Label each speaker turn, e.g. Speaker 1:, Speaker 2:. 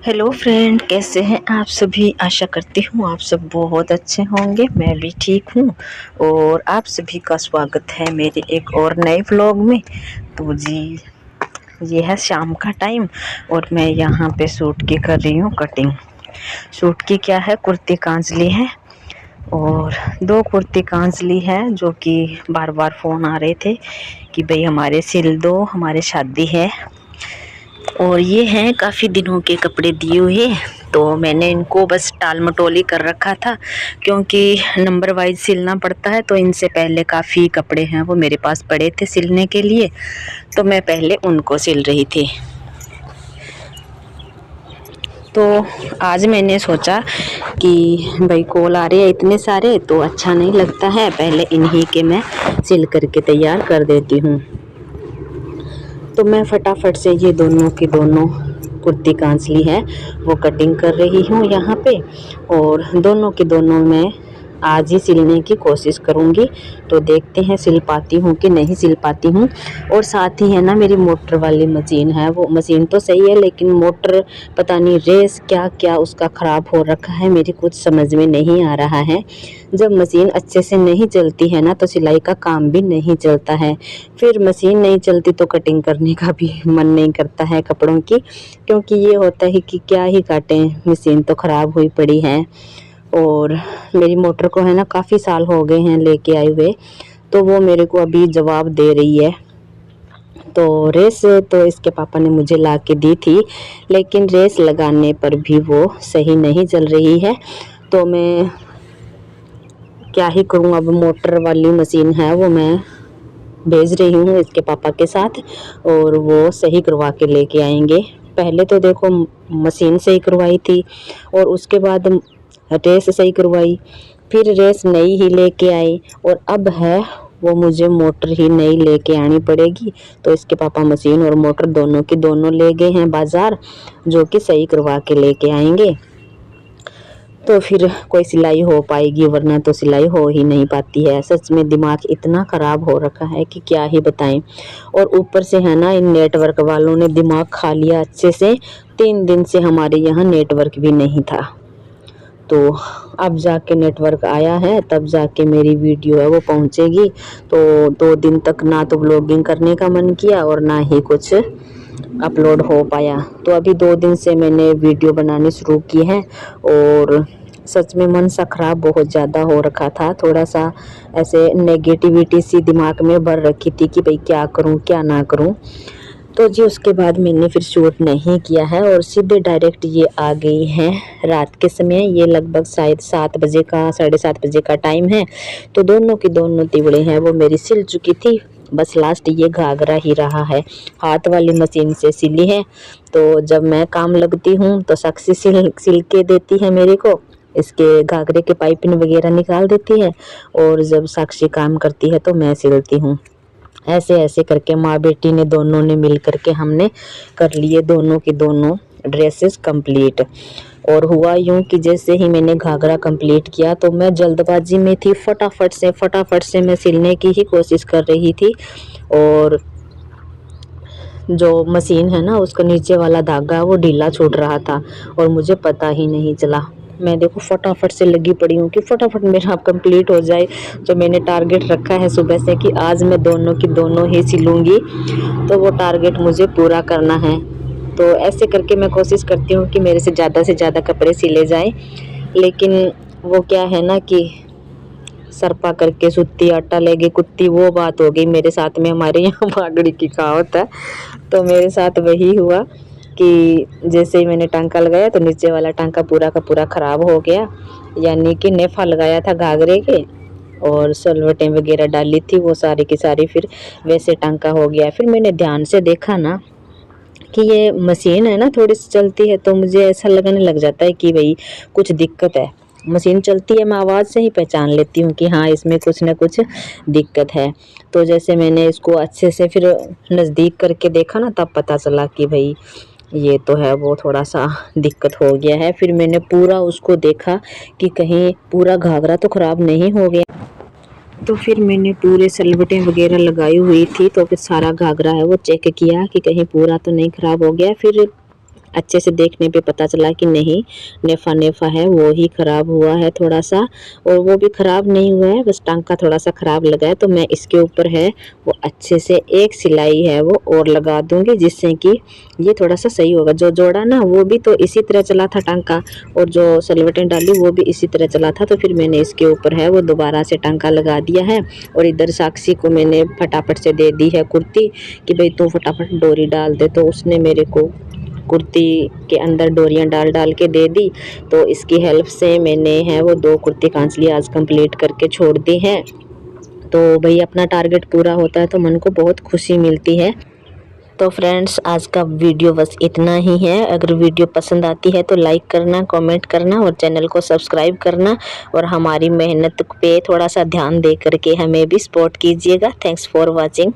Speaker 1: Hello friend, कैसे हैं आप सभी। आशा करती हूँ आप सब बहुत अच्छे होंगे। मैं भी ठीक हूँ और आप सभी का स्वागत है मेरे एक और नए व्लॉग में। तो जी, ये है शाम का टाइम और मैं यहाँ पे सूट की कर रही हूँ कटिंग। सूट की क्या है, कुर्ती कांच ली है और 2 कुर्ती कांच ली है, जो कि बार बार फ़ोन आ रहे थे कि भाई हमारे सिल दो, हमारे शादी है। और ये हैं काफ़ी दिनों के कपड़े दिए हुए, तो मैंने इनको बस टाल मटोली कर रखा था क्योंकि नंबर वाइज सिलना पड़ता है। तो इनसे पहले काफ़ी कपड़े हैं वो मेरे पास पड़े थे सिलने के लिए, तो मैं पहले उनको सिल रही थी। तो आज मैंने सोचा कि भाई कॉल आ रहे हैं इतने सारे तो अच्छा नहीं लगता है, पहले इन्हीं के मैं सिल करके तैयार कर देती हूँ। तो मैं फटाफट से ये दोनों की दोनों कुर्ती कांच ली है वो कटिंग कर रही हूँ यहाँ पे, और दोनों की दोनों मैं आज ही सिलने की कोशिश करूँगी। तो देखते हैं सिल पाती हूँ कि नहीं सिल पाती हूँ। और साथ ही है ना, मेरी मोटर वाली मशीन है, वो मशीन तो सही है लेकिन मोटर पता नहीं रेस क्या क्या उसका ख़राब हो रखा है, मेरी कुछ समझ में नहीं आ रहा है। जब मशीन अच्छे से नहीं चलती है ना तो सिलाई का काम भी नहीं चलता है। फिर मशीन नहीं चलती तो कटिंग करने का भी मन नहीं करता है कपड़ों की, क्योंकि ये होता है कि क्या ही काटें, मशीन तो ख़राब हुई पड़ी है। और मेरी मोटर को है ना काफ़ी साल हो गए हैं लेके आए हुए, तो वो मेरे को अभी जवाब दे रही है। तो रेस तो इसके पापा ने मुझे ला के दी थी, लेकिन रेस लगाने पर भी वो सही नहीं चल रही है। तो मैं क्या ही करूँ, अब मोटर वाली मशीन है वो मैं भेज रही हूँ इसके पापा के साथ, और वो सही करवा के लेके आएंगे। पहले तो देखो मशीन सही करवाई थी और उसके बाद रेस सही करवाई, फिर रेस नई ही लेके आई, और अब है वो मुझे मोटर ही नई लेके आनी पड़ेगी। तो इसके पापा मशीन और मोटर दोनों की दोनों ले गए हैं बाज़ार, जो कि सही करवा के लेके आएंगे। तो फिर कोई सिलाई हो पाएगी, वरना तो सिलाई हो ही नहीं पाती है। सच में दिमाग इतना ख़राब हो रखा है कि क्या ही बताएं। और ऊपर से है ना, इन नेटवर्क वालों ने दिमाग खा लिया अच्छे से। 3 दिन से हमारे यहाँ नेटवर्क भी नहीं था, तो अब जाके नेटवर्क आया है, तब जाके मेरी वीडियो है वो पहुँचेगी। तो 2 दिन तक ना तो ब्लॉगिंग करने का मन किया और ना ही कुछ अपलोड हो पाया। तो अभी 2 दिन से मैंने वीडियो बनानी शुरू की है, और सच में मन सा खराब बहुत ज़्यादा हो रखा था। थोड़ा सा ऐसे नेगेटिविटी सी दिमाग में भर रखी थी कि भाई क्या करूं क्या ना करूं। तो जी उसके बाद मैंने फिर शूट नहीं किया है और सीधे डायरेक्ट ये आ गई है रात के समय। ये लगभग शायद 7 बजे का, 7:30 बजे का टाइम है। तो दोनों की दोनों तिवड़े हैं वो मेरी सिल चुकी थी, बस लास्ट ये घाघरा ही रहा है। हाथ वाली मशीन से सिली है, तो जब मैं काम लगती हूँ तो साक्षी सिल के देती है मेरे को, इसके घाघरे के पाइपिंग वगैरह निकाल देती है, और जब साक्षी काम करती है तो मैं सिलती हूँ। ऐसे ऐसे करके माँ बेटी ने दोनों ने मिल करके हमने कर लिए दोनों की दोनों ड्रेसेस कंप्लीट। और हुआ यूं कि जैसे ही मैंने घाघरा कंप्लीट किया तो मैं जल्दबाजी में थी, फटाफट से मैं सिलने की ही कोशिश कर रही थी। और जो मशीन है ना उसका नीचे वाला धागा वो ढीला छूट रहा था और मुझे पता ही नहीं चला। मैं देखो फटाफट से लगी पड़ी हूँ कि फटाफट मेरा कंप्लीट हो जाए। तो मैंने टारगेट रखा है सुबह से कि आज मैं दोनों की दोनों ही सिलूँगी, तो वो टारगेट मुझे पूरा करना है। तो ऐसे करके मैं कोशिश करती हूँ कि मेरे से ज़्यादा कपड़े सिले जाएं, लेकिन वो क्या है ना कि सरपा करके सुत्ती आटा ले गई कुत्ती, वो बात हो गई मेरे साथ में। हमारे यहाँ भागड़ी की कहावत है, तो मेरे साथ वही हुआ कि जैसे ही मैंने टांका लगाया तो नीचे वाला टांका पूरा का पूरा ख़राब हो गया। यानी कि नेफा लगाया था घाघरे के और सलवटें वगैरह डाली थी, वो सारी की सारी फिर वैसे टांका हो गया। फिर मैंने ध्यान से देखा ना कि ये मशीन है ना थोड़ी सी चलती है, तो मुझे ऐसा लगने लग जाता है कि भाई कुछ दिक्कत है। मशीन चलती है, मैं आवाज़ से ही पहचान लेती हूँ कि हाँ इसमें कुछ ना कुछ दिक्कत है। तो जैसे मैंने इसको अच्छे से फिर नज़दीक करके देखा ना, तब पता चला कि भाई ये तो है वो थोड़ा सा दिक्कत हो गया है। फिर मैंने पूरा उसको देखा कि कहीं पूरा घाघरा तो ख़राब नहीं हो गया। तो फिर मैंने पूरे सलवटें वगैरह लगाई हुई थी, तो फिर सारा घाघरा है वो चेक किया कि कहीं पूरा तो नहीं ख़राब हो गया। फिर अच्छे से देखने पे पता चला कि नहीं, नेफा नेफा है वो ही ख़राब हुआ है थोड़ा सा, और वो भी ख़राब नहीं हुआ है, बस टांका थोड़ा सा ख़राब लगा है। तो मैं इसके ऊपर है वो अच्छे से एक सिलाई है वो और लगा दूंगी, जिससे कि ये थोड़ा सा सही होगा। जो जोड़ा ना वो भी तो इसी तरह चला था टांका, और जो सलवटें डाली वो भी इसी तरह चला था। तो फिर मैंने इसके ऊपर है वो दोबारा से टांका लगा दिया है। और इधर साक्षी को मैंने फटाफट से दे दी है कुर्ती कि भाई तू फटाफट डोरी डाल दे, तो उसने मेरे को कुर्ती के अंदर डोरियां डाल डाल के दे दी। तो इसकी हेल्प से मैंने है वो 2 कुर्ती कांचली आज कंप्लीट करके छोड़ दी है। तो भाई अपना टारगेट पूरा होता है तो मन को बहुत खुशी मिलती है। तो फ्रेंड्स आज का वीडियो बस इतना ही है। अगर वीडियो पसंद आती है तो लाइक करना, कमेंट करना और चैनल को सब्सक्राइब करना, और हमारी मेहनत पे थोड़ा सा ध्यान दे करके हमें भी सपोर्ट कीजिएगा। Thanks for watching.